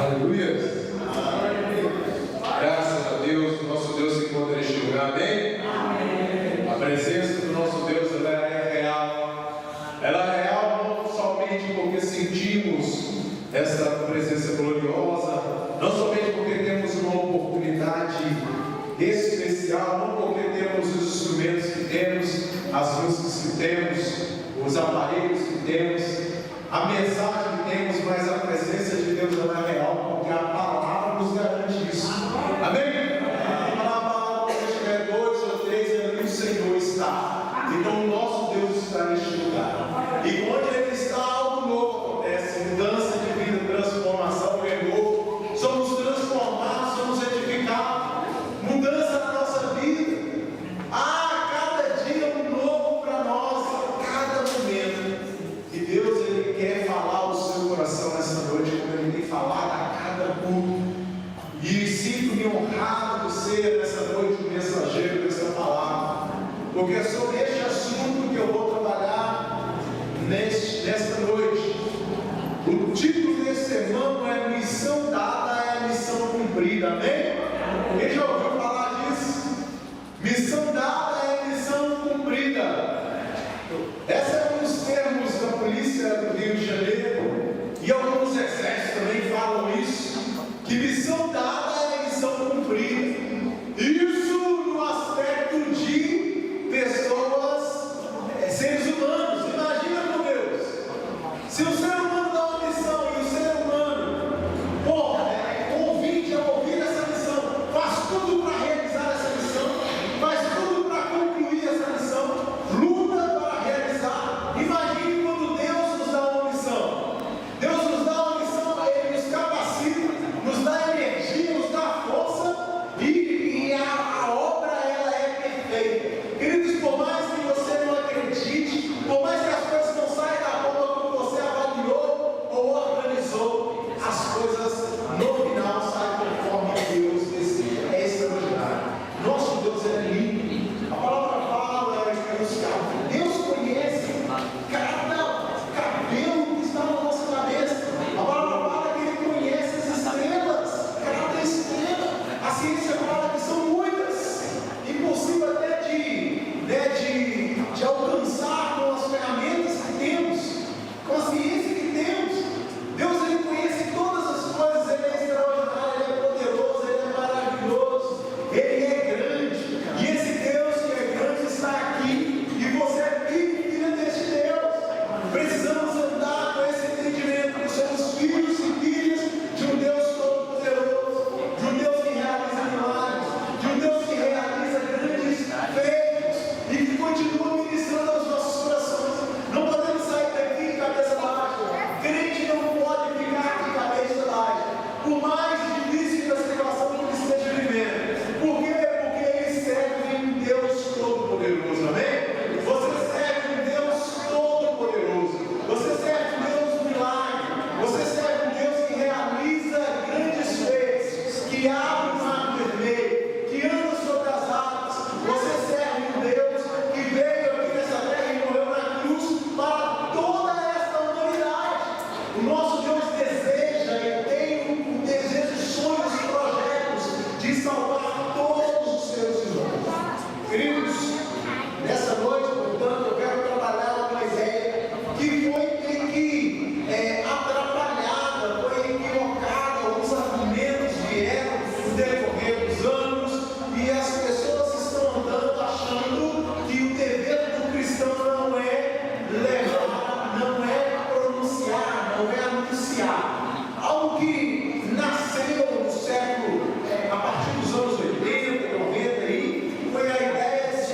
Aleluia. Graças a Deus, o nosso Deus se encontra neste lugar, amém? Amém. A presença do nosso Deus, ela é real. Ela é real não somente porque sentimos essa presença gloriosa, não somente porque temos uma oportunidade especial, não porque temos os instrumentos que temos, as músicas que temos, os aparelhos que temos, a mensagem que temos, mas a presença de Deus ela é real, porque a palavra nos garante isso. Amém? A palavra, quando tiver 2 ou 3, ali o Senhor está. Então o nosso Deus está neste lugar. E onde Ele está, algo novo acontece, mudança de vida, transformação, renovo. Somos transformados, somos edificados, mudança na nossa vida. Cada dia um novo para nós, a cada momento. E Deus, Ele quer falar ao seu coração nessa noite, como Ele tem falado a cada culto. E sinto-me honrado de ser nessa noite o mensageiro dessa palavra, porque é sobre este assunto que eu vou trabalhar nesta noite. O título desse sermão é Missão Dada é Missão Cumprida, amém? Quem já ouviu falar disso? Missão dada é missão cumprida. Esse é um dos termos da polícia do Rio de Janeiro, e alguns exércitos também falam isso, que missão dada é missão cumprida. Isso no aspecto de pessoas, seres humanos. Imagina com Deus, se o ser humano dá uma missão e o ser humano, convite a ouvir essa missão, faz tudo para realizar essa missão, faz tudo para concluir essa missão, luta para realizar. Imagine quando Deus nos dá uma missão. Deus nos dá uma missão, Ele nos capacita, nos dá energia, nos dá força, e a obra ela é perfeita. Queridos, por mais que você não acredite, por mais que as coisas não saiam da forma como você avaliou ou organizou, as coisas no final saem conforme Deus deseja. É extraordinário. Nosso Deus é lindo. A palavra fala que Deus conhece cada cabelo que está na nossa cabeça. A palavra fala que Ele conhece as estrelas, cada estrela. A ciência fala que são muitas, impossível até de alcançar com as ferramentas que temos, com a ciência que temos. Deus, Ele conhece todas as coisas. Ele é extraordinário, Ele é poderoso, Ele é maravilhoso, Ele é grande. E esse Deus que é grande está aqui, e você é filho e filha deste Deus. Precisamos andar com esse entendimento que somos filhos e filhas de um Deus todo-poderoso, de um Deus que realiza milagres, de um Deus que realiza grandes feitos e que continua ministrando aos nossos corações. Não podemos sair daqui de cabeça baixa. Crente não pode ficar de cabeça baixa, por mais difícil que a situação que ele esteja vivendo. Por quê? Porque ele serve um Deus todo-poderoso, amém? Você serve um Deus todo-poderoso, você serve um Deus do milagre, você serve um Deus que realiza grandes feitos, que abre o mar vermelho, que anda sobre as águas. Você serve um Deus que veio aqui nessa terra e morreu na cruz para toda esta humanidade. O nosso Deus deseja e tem um desejo, sonhos, projetos de salvar todos os seres humanos. Queridos, nessa noite, portanto, eu quero trabalhar uma ideia que foi atrapalhada, foi equivocada. Alguns argumentos vieram no decorrer dos anos, e as pessoas estão andando achando que o dever do cristão não é levar, não é pronunciar, não é anunciar. Algo que nasceu no século, a partir dos anos 80, 90, aí, foi a ideia de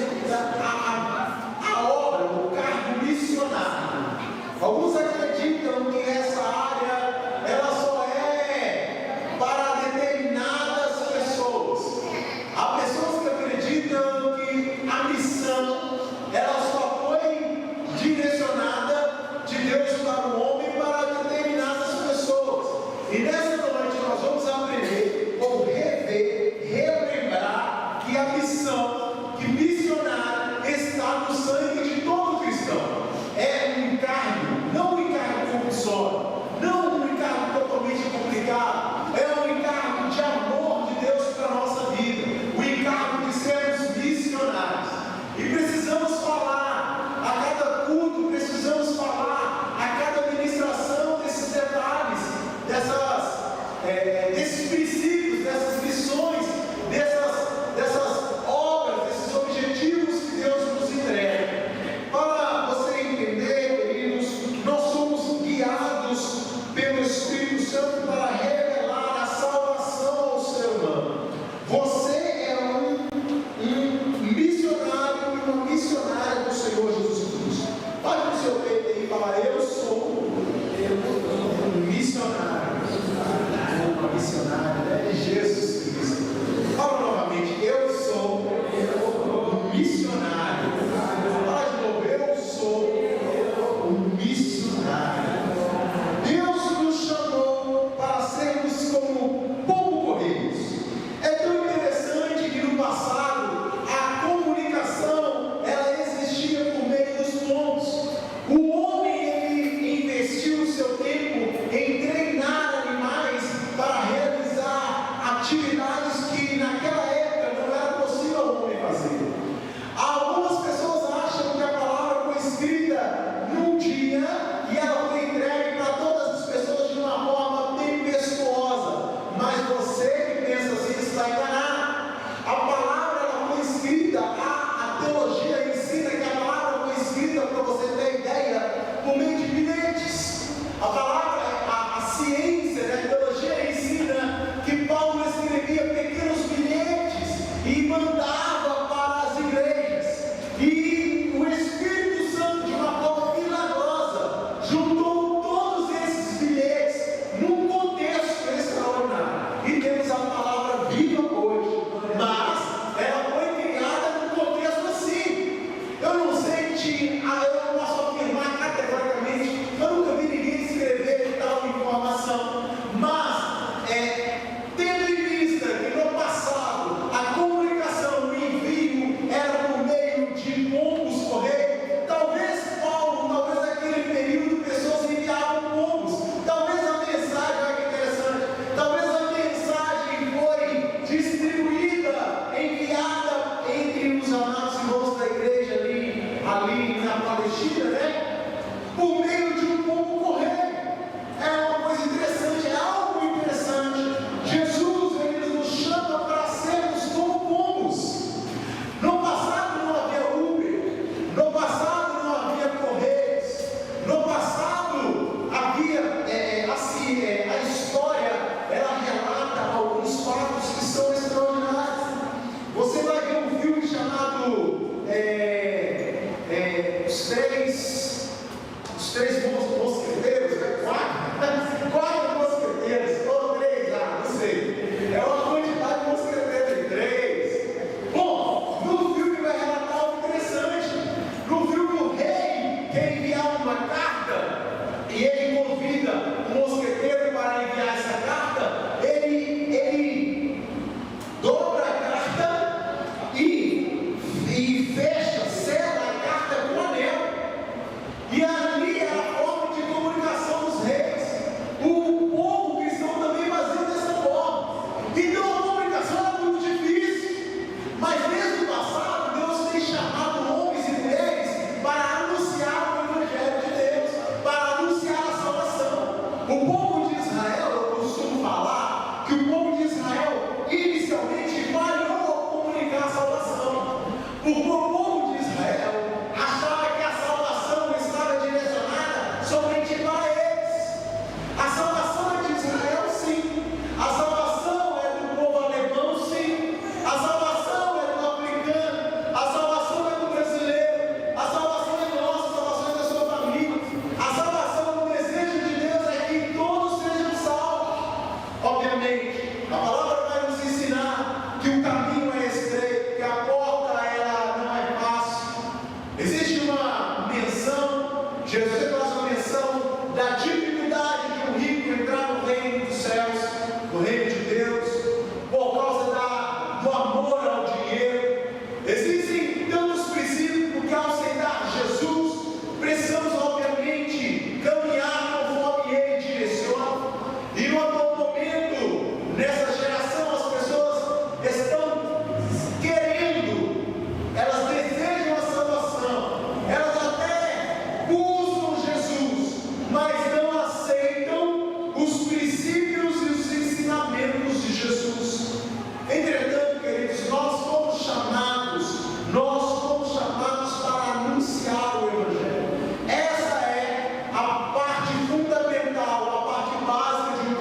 a obra, o cargo missionário. Alguns acreditam que essa área ela só é para determinadas pessoas. Há pessoas que acreditam que a missão ela só foi direcionada de Deus para o homem para determinadas pessoas. E nessa noite nós vamos aprender ou rever, relembrar que a missão, que missionário está no sangue de todo cristão. É um encargo, não um encargo compulsório, não um encargo totalmente complicado, Santo para revelar a salvação ao ser humano. Você é um missionário e uma missionária do Senhor Jesus Cristo. Bate no seu peito aí e fala: eu sou um missionário, uma missionária de Jesus Cristo. Fala novamente: eu sou um missionário. Fala de novo: eu sou um missionário. Deus nos chamou para sermos como pombo-correios. É tão interessante que no passado a comunicação ela existia por meio dos pombos. O homem ele investiu o seu tempo em treinar animais para realizar atividades que naquela época não era possível ao homem fazer. Algumas pessoas acham que a palavra foi escrita num dia e ela foi entregue para todas as pessoas de uma forma tempestuosa, mas você que pensa assim está enganado. A palavra ela foi escrita, a teologia ensina que a palavra foi escrita, para você ter ideia, por meio de bilhetes. A palavra, a ciência, a teologia ensina que Paulo escrevia pequenos bilhetes e mandava para as igrejas. E o Espírito Santo, de uma forma milagrosa, juntou todos esses bilhetes num contexto extraordinário. E temos a palavra viva hoje, mas ela foi criada num contexto assim. Eu não sei eu não posso afirmar categoricamente, eu nunca vi ninguém escrever tal informação, mas tendo em vista que no passado a comunicação, o envio era por meio de pombos correio, talvez Paulo, talvez naquele período pessoas enviavam pombos, talvez a mensagem, olha que interessante, talvez a mensagem foi distribuída, enviada entre os amados irmãos da igreja ali na Palestina, né? Por meio de um pombo correio. É uma coisa interessante, é algo interessante. Jesus, ele nos chama para sermos como pombos. No passado não havia Uber, no passado não havia Correios, no passado havia, a história, ela relata alguns fatos que são extraordinários. Você vai ver um filme chamado Os Três Mosqueteiros, né? Quatro mosqueteiros, ou três, não sei. É uma quantidade de mosqueteiros de três. Bom, no filme vai relatar algo interessante. No filme, o rei quer enviar uma carta e ele convida o mosqueteiro para enviar essa carta. Ele dobra a carta e fecha, sela a carta com o anel. E ali é a forma de comunicação dos reis. O povo cristão também fazia dessa forma. Então a comunicação era muito difícil. Mas desde o passado, Deus tem chamado homens e mulheres para anunciar o Evangelho de Deus, para anunciar a salvação. O povo de Israel, eu costumo falar que o povo de Israel inicialmente falhou ao comunicar a salvação. O povo de Israel achava que a salvação estava direcionada somente para eles. A salvação é de Israel, sim. A salvação é do povo alemão, sim. A salvação é do africano. A salvação é do brasileiro. A salvação é nossa, a salvação é da sua família. A salvação, o desejo de Deus é que todos sejam salvos. Obviamente, a palavra vai nos ensinar que o caminho é estreito, que a porta ela não é fácil. Existe uma menção, Jesus faz uma menção da dificuldade de um rico entrar no reino dos céus, no reino de Deus, por causa do amor ao dinheiro. Existem tantos princípios, porque ao aceitar Jesus, precisamos obviamente caminhar conforme Ele direciona. E no atual momento, nessa geração, as pessoas estão querendo, elas desejam a salvação, elas até buscam Jesus, mas não aceitam os princípios e os ensinamentos de Jesus. Entretanto, queridos, nós fomos chamados para anunciar o Evangelho. Essa é a parte fundamental, a parte básica de um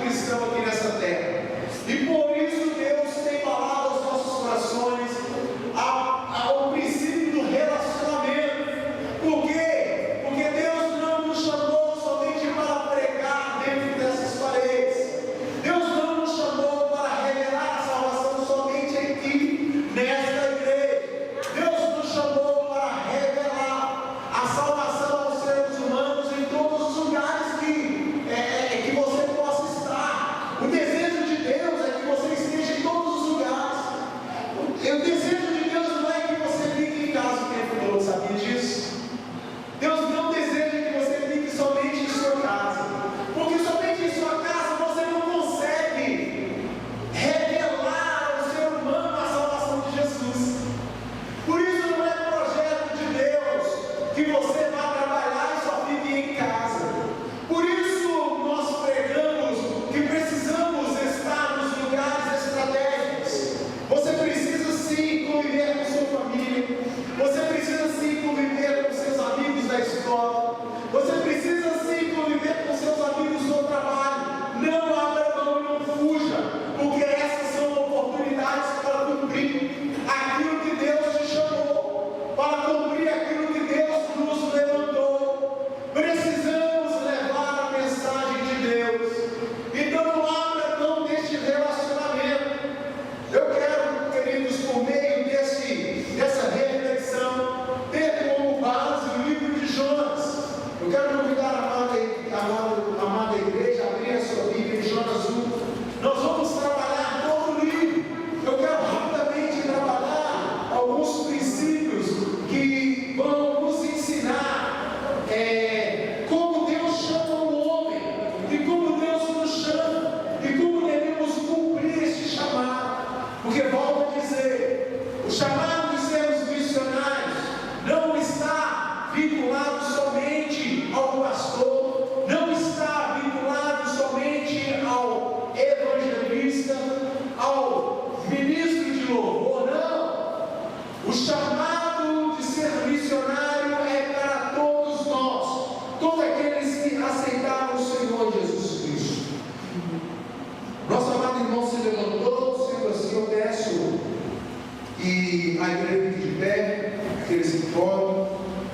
A igreja fique de pé, aqueles que podem.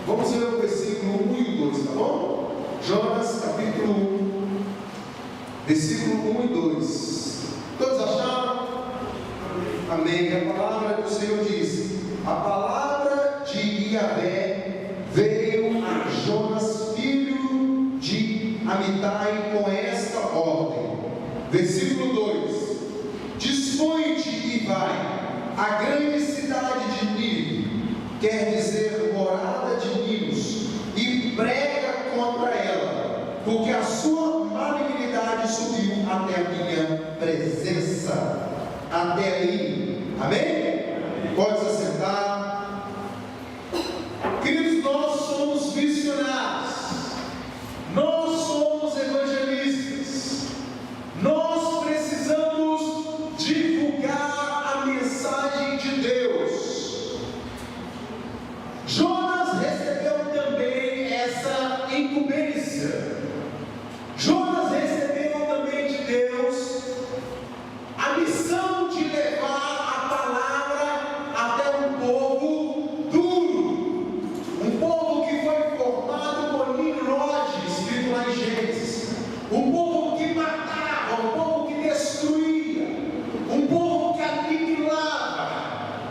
Vamos ler o versículo 1 e 2, tá bom? Jonas, capítulo 1, versículo 1 e 2. Todos acharam? Amém. A palavra do Senhor diz: a palavra de Yahvé veio a Jonas, filho de Amitai, com esta ordem. Versículo 2: dispõe-te e vai à grande cidade de Nínive, quer dizer morada de Ninos, e prega contra ela, porque a sua malignidade subiu até a minha presença. Até aí, amém? Pode se assentar. Queridos, nós somos missionários, nós somos evangelistas, nós precisamos divulgar a mensagem de Deus. Jonas recebeu também essa incumbência. Jonas recebeu também de Deus a missão de levar a palavra até um povo duro, um povo que foi formado por Nimrod, escrito lá em Gênesis, um povo que matava, um povo que destruía, um povo que aniquilava.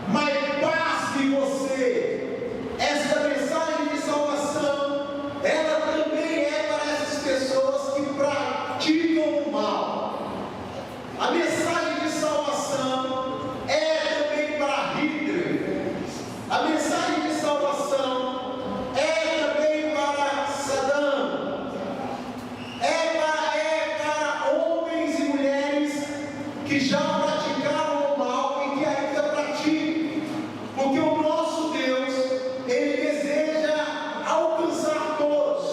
Mas pasme você, esta mensagem de salvação, ela também é para essas pessoas que praticam o mal. A mensagem de salvação é também para Hitler. A mensagem de salvação é também para Saddam. É para homens e mulheres que já praticaram o mal e que ainda praticam. Porque o nosso Deus, Ele deseja alcançar todos.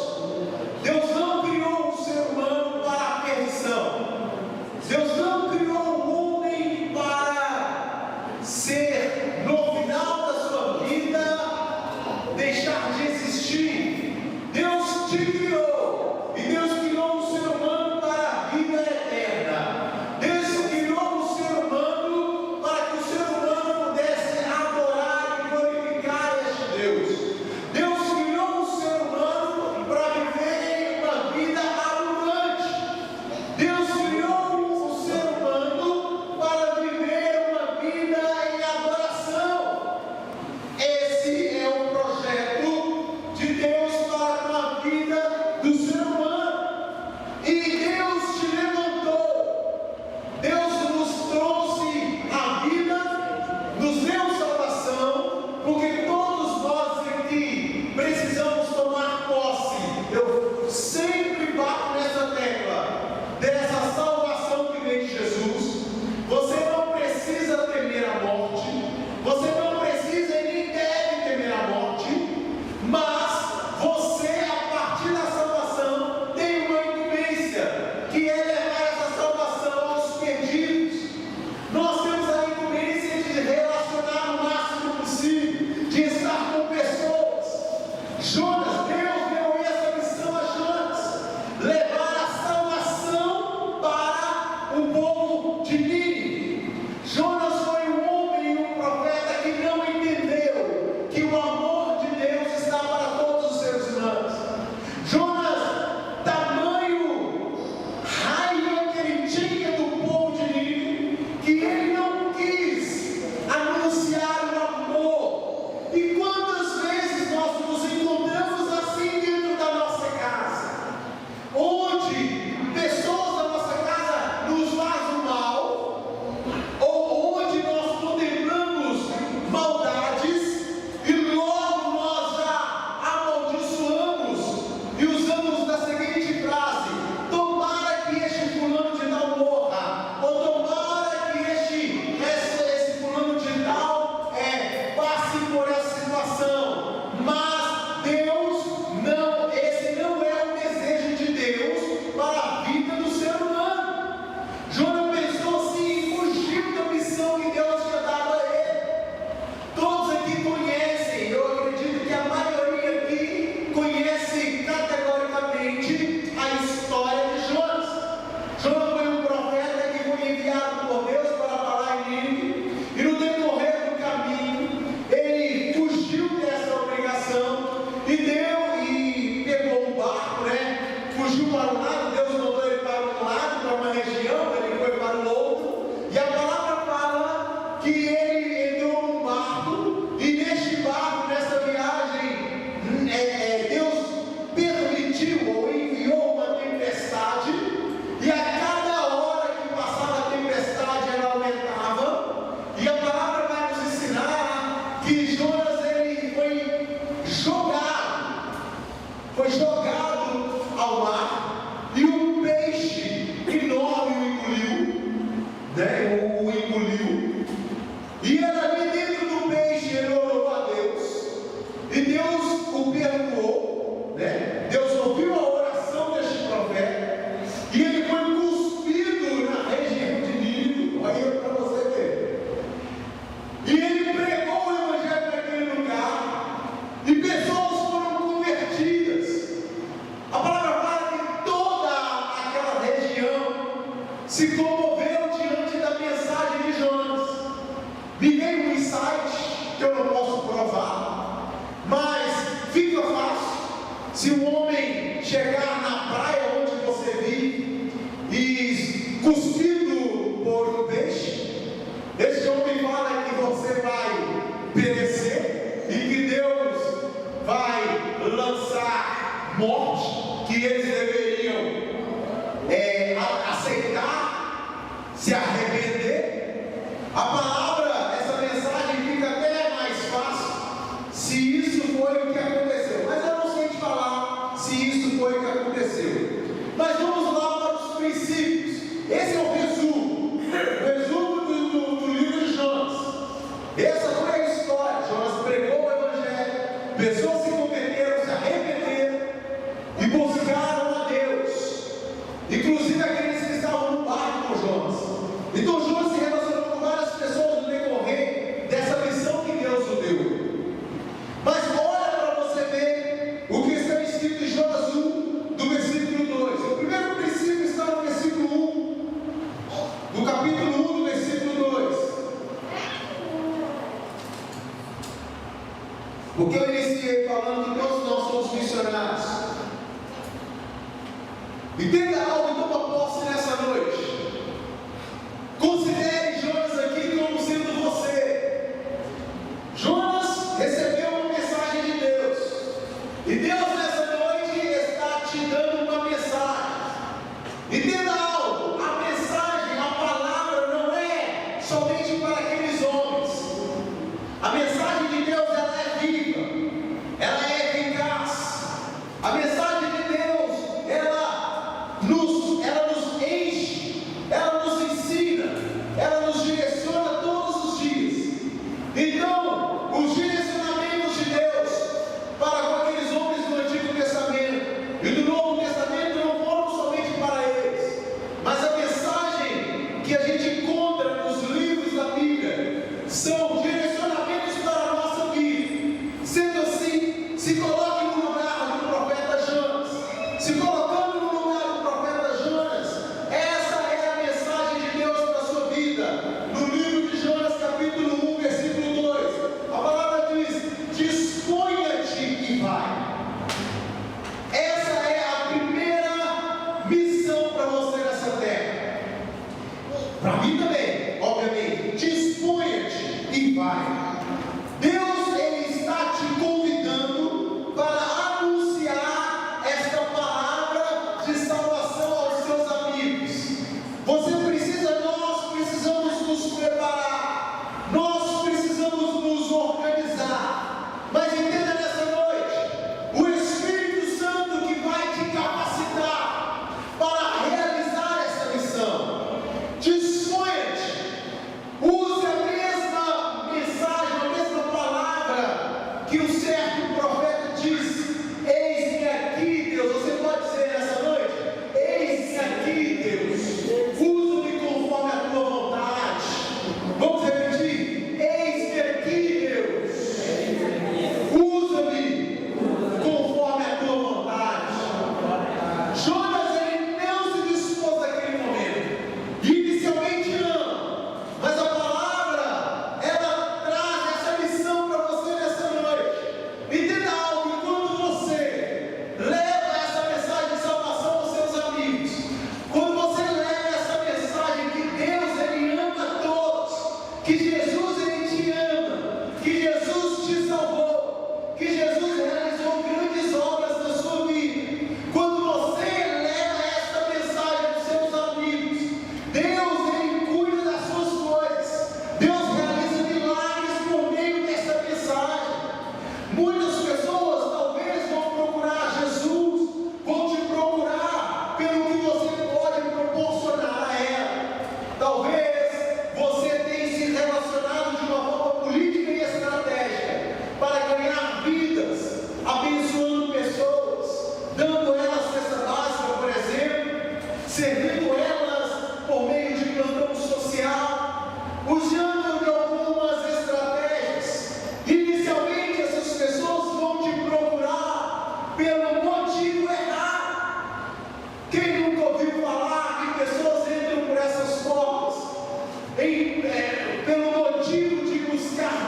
Deus não criou o ser humano para a perdição. Deus não criou o homem para ser, no final da sua vida, deixar de existir. Deus te criou, e Deus criou o ser humano para a vida eterna. Deus criou o ser humano para que o ser humano pudesse adorar e glorificar este Deus. Deus criou o ser humano para viver uma vida abundante. Deus criou o ser humano para viver uma vida em adoração. Esse é o projeto de Deus para a vida do ser humano. E Deus te levantou. Deus nos trouxe a vida, nos deu salvação, porque todos nós aqui precisamos tomar posse. Eu sempre bato nessa tecla dessa salvação que vem de Jesus. Você não precisa temer a morte, você não precisa e nem deve temer a morte, mas você, a partir da salvação, tem uma incumbência, que é levar essa salvação aos perdidos. Nós temos a incumbência de relacionar o máximo possível, de estar com pessoas. Jonas, Deus deu essa missão a Jonas, levar a salvação para o povo de Nínive. Jonas foi um homem e um profeta que não entendeu que o amor de Deus está para todos os seres humanos. Jonas, tamanho raiva que ele tinha do povo de Nínive, que ele não quis anunciar o amor. E quantas vezes nós nos encontramos assim dentro da nossa casa, onde pessoas da nossa casa nos fazem mal, ou onde nós contemplamos maldades e logo nós já amaldiçoamos e usamos da seguinte frase: tomara que este fulano de tal morra, ou tomara que esse fulano de tal passe por essa situação. Mas Deus não, esse não é o desejo de Deus para a vida do ser humano. Jonas pensou assim e fugiu da missão que Deus tinha dado a ele. Todos aqui conhecem, eu acredito que a maioria aqui conhece categoricamente a história de Jonas. Jonas foi um profeta que foi enviado por Deus para falar em Nínive, e no decorrer do caminho, se comoveram diante da mensagem de Jonas. Me veio um insight que eu não posso provar, mas fica fácil. Se um homem chegar na praia onde você vive e cuspido por um peixe, esse homem fala que você vai perecer e que Deus vai lançar morte, que eles deveriam aceitar, se arrepender. A palavra, essa mensagem fica até mais fácil se isso foi o que aconteceu, mas eu não sei te falar se isso foi o que aconteceu. Mas vamos lá para os princípios. Esse é o resumo do livro de Jonas. Essa foi a história. Jonas pregou o evangelho, pessoas se converteram, se arrependeram e buscaram a Deus, inclusive aqueles que estavam no barco com Jonas. Então Jonas se relacionou com várias pessoas no decorrer dessa missão que Deus o deu. Mas olha para você ver o que está escrito em Jonas 1, do versículo 2. O primeiro princípio está no versículo 1, do capítulo 1, do versículo 2. Porque eu iniciei falando que todos nós somos missionários. Entenda algo e toma posse nessa noite. Considere Jonas aqui como sendo você. Jonas recebeu uma mensagem de Deus, e Deus nessa noite está te dando uma mensagem. Entenda algo: a mensagem, a palavra não é somente para aqueles homens. A mensagem de Deus, ela é viva, ela é eficaz. A mensagem de Deus, ela nos enche, ela nos ensina, ela nos direciona todos os dias. Então, os direcionamentos de Deus para com aqueles homens do Antigo Testamento e do Novo Testamento não foram somente para eles, mas a mensagem que a gente encontra nos livros da Bíblia são direcionamentos para a nossa vida. Sendo assim, se coloque no lugar do profeta Jonas. Se colocando no lugar do profeta Jonas, essa é a mensagem de Deus para a sua vida. No livro de Jonas, capítulo 1, versículo 2, a palavra diz: disponha-te e vai. Essa é a primeira missão para você nessa terra. Para mim também, obviamente. Disponha-te e vai. Deus, Ele está te convidando para anunciar esta palavra de salvação aos seus amigos. Nós precisamos nos preparar, nós precisamos nos organizar. Mas entenda nessa noite, o Espírito Santo que vai te capacitar para realizar essa missão. Disponha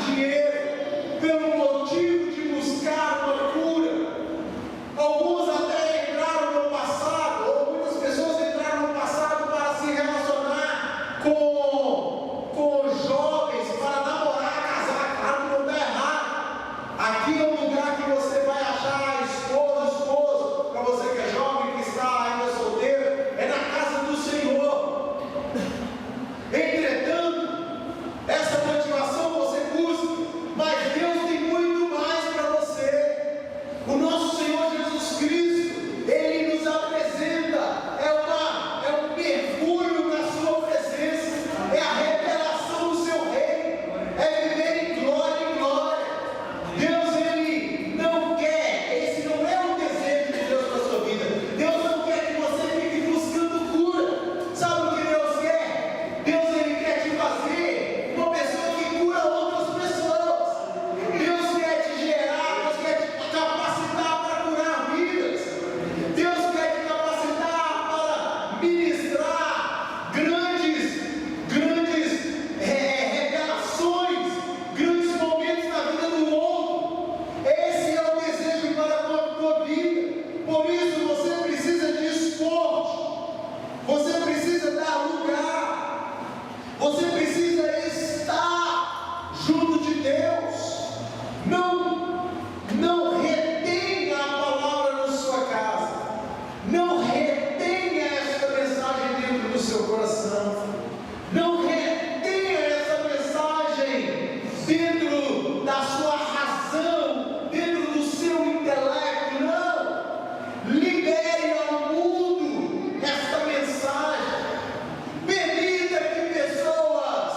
dinheiro, pelo motivo de buscar uma cura. Alguns até entraram no passado, ou muitas pessoas entraram no passado para se relacionar com jovens, para namorar, casar. Claro que não está errado. Aqui é um lugar que você vai achar esposo, para você que é jovem, que está ainda solteiro, é na casa do Senhor. Entretanto, essa motivação você busca, mas Deus tem muito mais para você. O nosso Senhor Jesus Cristo, Ele nos apresenta, é um mergulho na sua presença, é a revelação do seu reino, é viver em glória em glória. Deus, Ele não quer, esse não é o desejo de Deus para a sua vida. Deus não quer que você fique buscando cura. Sabe o que Deus quer? Deus, Ele quer te fazer uma pessoa que cura outras pessoas. Deus quer te gerar, Deus quer te capacitar para curar vidas. Deus quer te capacitar para ministrar grandes revelações, grandes momentos na vida do outro. Esse é o desejo para a tua vida. Por isso você precisa de esporte, você precisa dar lugar, você precisa estar junto de Deus. Não retenha a palavra na sua casa, não retenha essa mensagem dentro do seu coração, não retenha essa mensagem dentro da sua razão, dentro do seu intelecto. Não, libere ao mundo esta mensagem. Permita que pessoas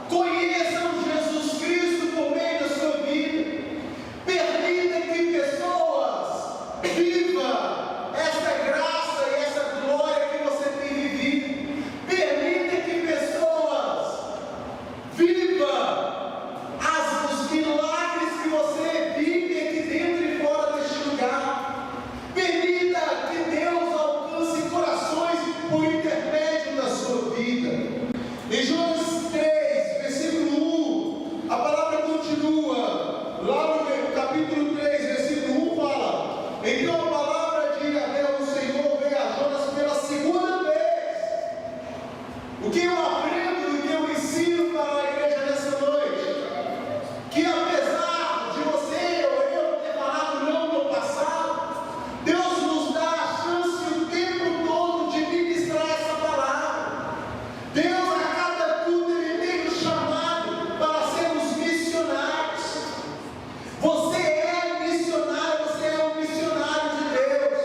conheçam Jesus Cristo por meio da sua vida. Permita que pessoas vivam essa graça e essa glória que você tem vivido. Permita que pessoas vivam os milagres que você vive aqui dentro e fora deste lugar. Permita que Deus alcance corações por intermédio da sua vida. Em Jonas 3, versículo 1, a palavra continua. Lá no capítulo 3, versículo 1 fala: então a palavra de Yahvé, o Senhor, veio a Jonas pela segunda vez. O que eu aprendo e o que eu ensino para a igreja nessa noite? Que apesar de você ou eu ter falado não no passado, Deus nos dá a chance o tempo todo de ministrar essa palavra. Deus, a cada culto, Ele tem nos chamado para sermos missionários. Você é missionário, você é um missionário de Deus.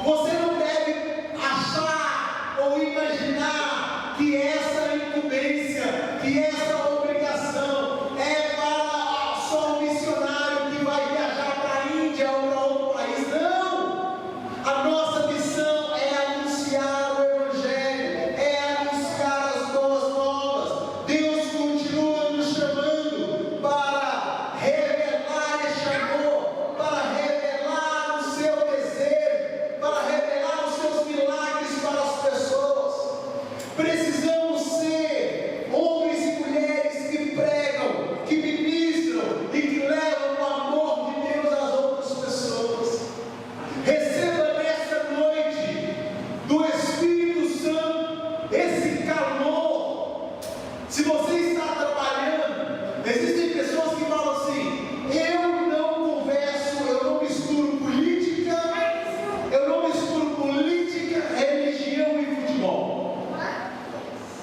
Você não deve achar ou imaginar que essa incumbência, que essa obrigação é para só um missionário que vai viajar para a Índia ou para outro país. Não! A nossa missão é anunciar o Evangelho, é anunciar as boas novas. Deus continua nos chamando para revelar esse amor, para revelar o seu desejo, para revelar os seus milagres para as pessoas. Precisamos ser homens e mulheres que pregam, que ministram e que levam o amor de Deus às outras pessoas. Receba nesta noite do Espírito Santo esse calor. Se você está trabalhando, existem pessoas que falam assim: eu não converso, eu não misturo política, religião e futebol.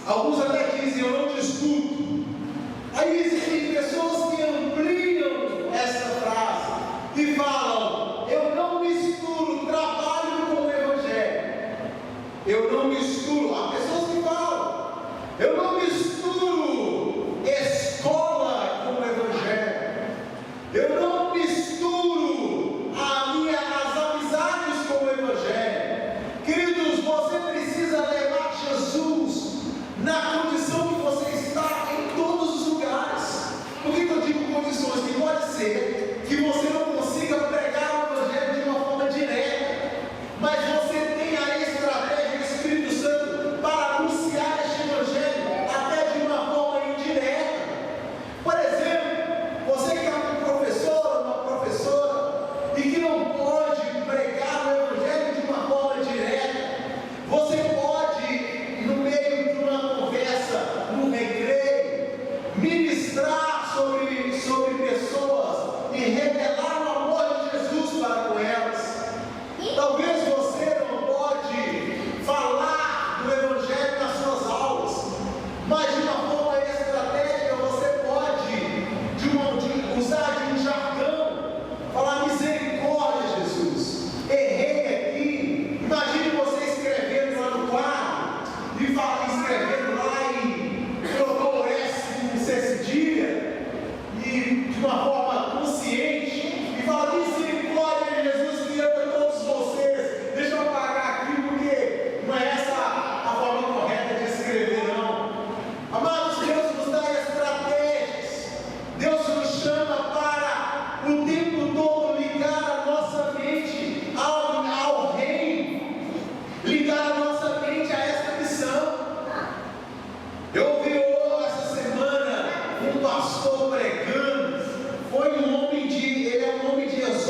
Alguns até dizem: eu não discuto. Aí existem pessoas que ampliam essa frase e falam: eu não misturo trabalho com o Evangelho. Eu não misturo. Há pessoas que falam: eu não misturo escola com o Evangelho. Eu não misturo as amizades com o Evangelho. Queridos, você precisa levar Jesus na condição que você está em todos os lugares. Por que eu digo condições? Que pode ser que você não consiga pregar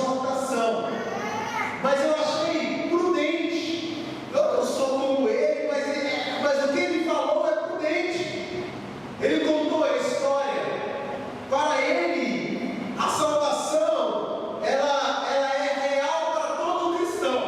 exortação. Mas eu achei prudente. Eu não sou como ele, mas o que ele falou é prudente. Ele contou a história. Para ele, a salvação, ela é real para todo cristão.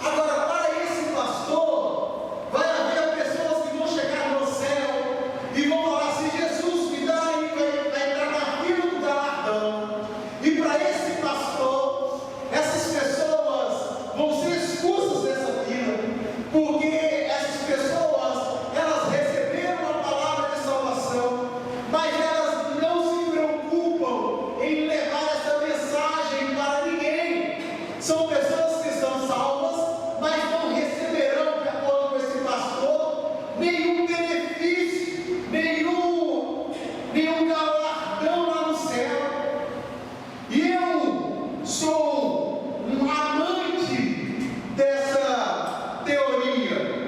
Agora, para esse pastor, vai haver pessoas que vão chegar no céu e vão falar assim: Jesus, me dá aí, vai entrar na fila do galardão. E para esse pastor, essas pessoas vão ser expulsas dessa fila, porque essas pessoas, elas receberam a palavra de salvação, mas elas não se preocupam em levar essa mensagem para ninguém. São pessoas que estão salvas, mas não receberão, de acordo com esse pastor, nenhum benefício, nenhum galardão lá no céu. E eu sou um amante dessa teoria.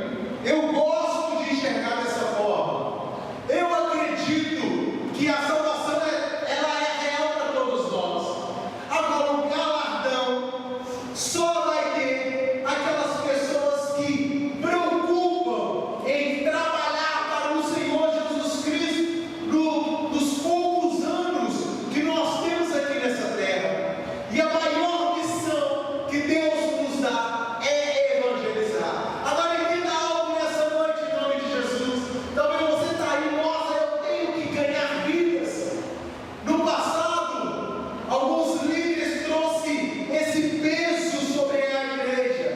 Eu gosto de enxergar dessa forma. Eu acredito que a salvação ela é real para todos nós. Agora, o galardão só vai ter aquelas pessoas que preocupam em trabalhar para o Senhor Jesus Cristo nos poucos anos que nós temos aqui nessa terra. E a maior missão que Deus nos dá é evangelizar. Agora, entenda algo nessa noite, em nome de Jesus. Talvez você está aí: nossa, eu tenho que ganhar vidas. No passado, alguns líderes trouxeram esse peso sobre a igreja.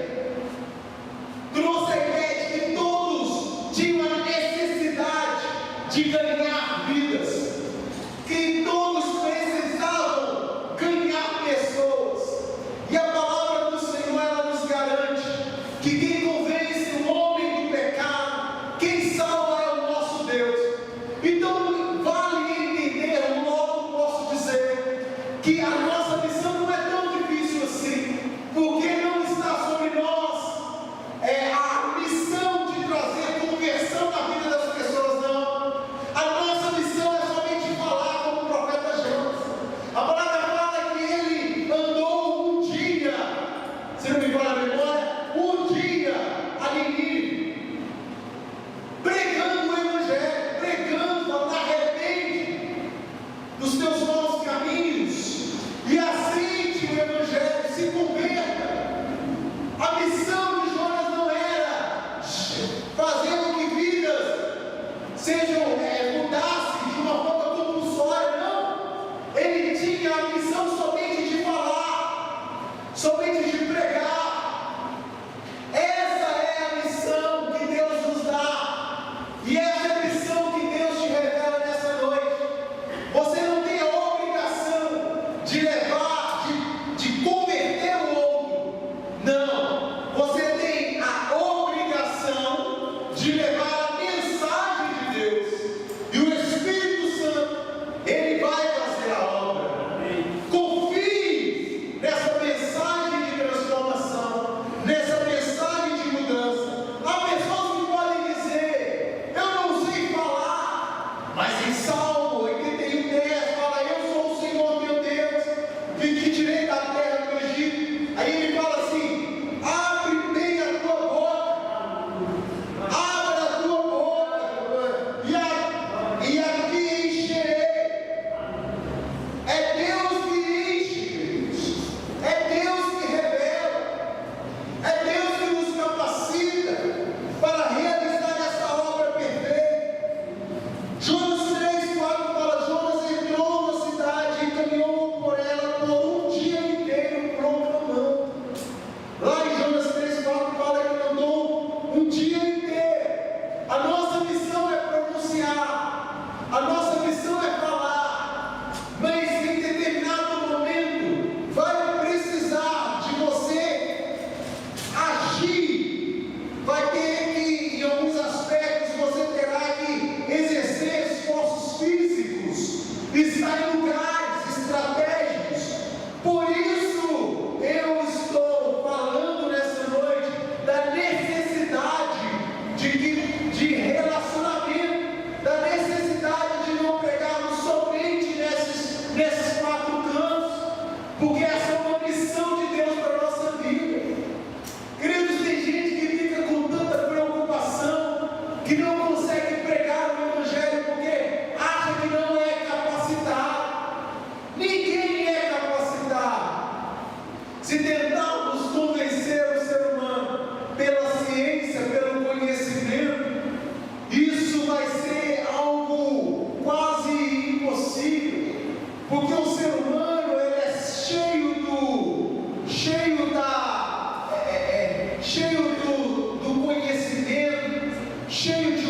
Trouxe a ideia de que todos tinham a necessidade de ganhar vidas, que todos precisavam ganhar pessoas. E a palavra do Senhor, ela nos garante que quem convence o homem do pecado, quem salva é o nosso Deus. Então, vale entender, logo posso dizer, que a nossa missão não é tão difícil assim, porque não está sobre nós a missão de trazer conversão na vida das pessoas, não. A nossa missão é somente falar como o profeta Jonas. A palavra fala que ele andou um dia, se não me falha a memória, um dia a Nínive, pregando o evangelho, pregando, falando: arrepende dos teus maus caminhos e aceite o evangelho, se converta. A missão de Jonas não era fazer com que vidas mudassem de uma forma compulsória, não. Ele tinha a missão somente de falar, somente de pregar. Essa é a missão que Deus nos dá, e essa é a missão que Deus te revela nessa noite. Você não tem a obrigação de levar, de converter o outro, não. Você tem a obrigação de levar a mensagem de Deus, e o Espírito Santo, ele vai fazer a obra. Confie nessa mensagem de transformação, nessa mensagem de mudança. Há pessoas que podem dizer: eu não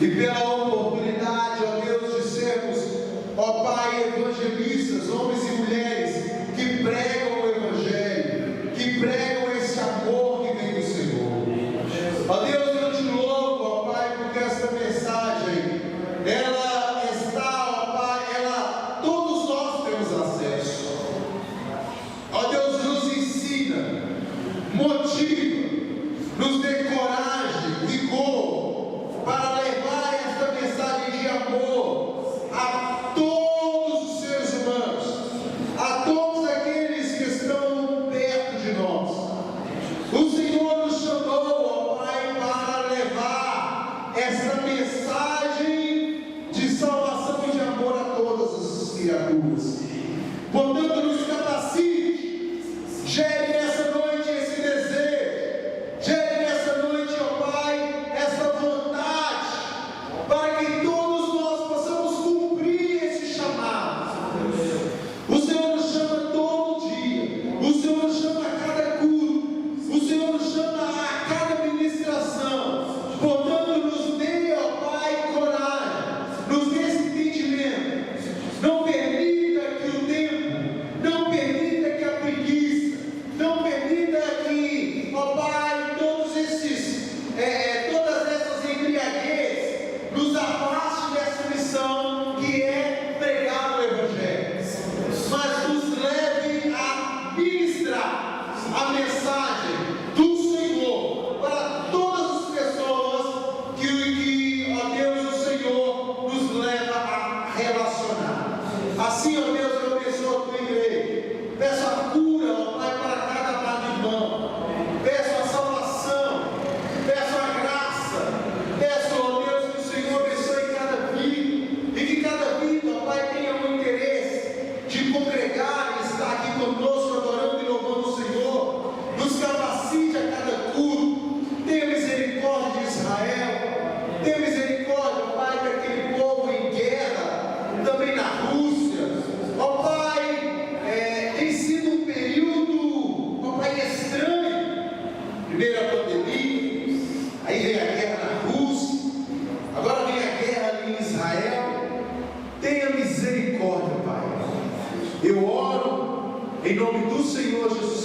e pela oportunidade, ó Deus, de sermos, ó Pai, evangelistas, homens e mulheres que pregam o Evangelho, que pregam esse amor que vem do Senhor. Ó Deus, eu te louvo, ó Pai, porque esta mensagem, ela está, ó Pai, todos nós temos acesso. Ó Deus, nos ensina, motiva, nos dê coragem, vigor, para levar esta mensagem de amor a todos os seres humanos, a todos aqueles que estão perto de nós. O Senhor nos chamou, ó Pai, para levar esta mensagem de salvação e de amor a todas as criaturas. Portanto, nos capacite, gere nessa noite esse desejo, gere nessa noite, ó Pai, essa vontade, para que todos nós possamos cumprir esse chamado. O Senhor nos chama todo dia, o Senhor nos chama a cada culto, o Senhor nos chama a cada ministração. Portanto, nos dê, ó Pai, coragem, nos dê esse entendimento. Não permita que o tempo, não permita que a preguiça, não permita que, ó Pai, todas essas embriaguez nos afaste dessa missão que é pregar o Evangelho, mas nos leve a ministrar a mensagem do Senhor para todas as pessoas que, ó Deus, o Senhor nos leva a relacionar. Assim, ó Deus, eu abençoo a tua igreja. Peço a cura, ó Pai, para cada par de mão. Peço a salvação. Peço a graça. Peço, ó Deus, que o Senhor abençoe cada vida. E que cada vida, ó Pai, tenha um interesse de congregar e estar aqui conosco, adorando e louvando o Senhor. Nos capacite a cada culto. Tenha misericórdia de Israel. Tenha misericórdia, ó Pai, daquele povo em guerra, também na Rússia. Ó Pai, tem sido um período, ó Pai, estranho. Primeiro a pandemia, aí vem a guerra na Rússia, agora vem a guerra ali em Israel. Tenha misericórdia, Pai. Eu oro em nome do Senhor Jesus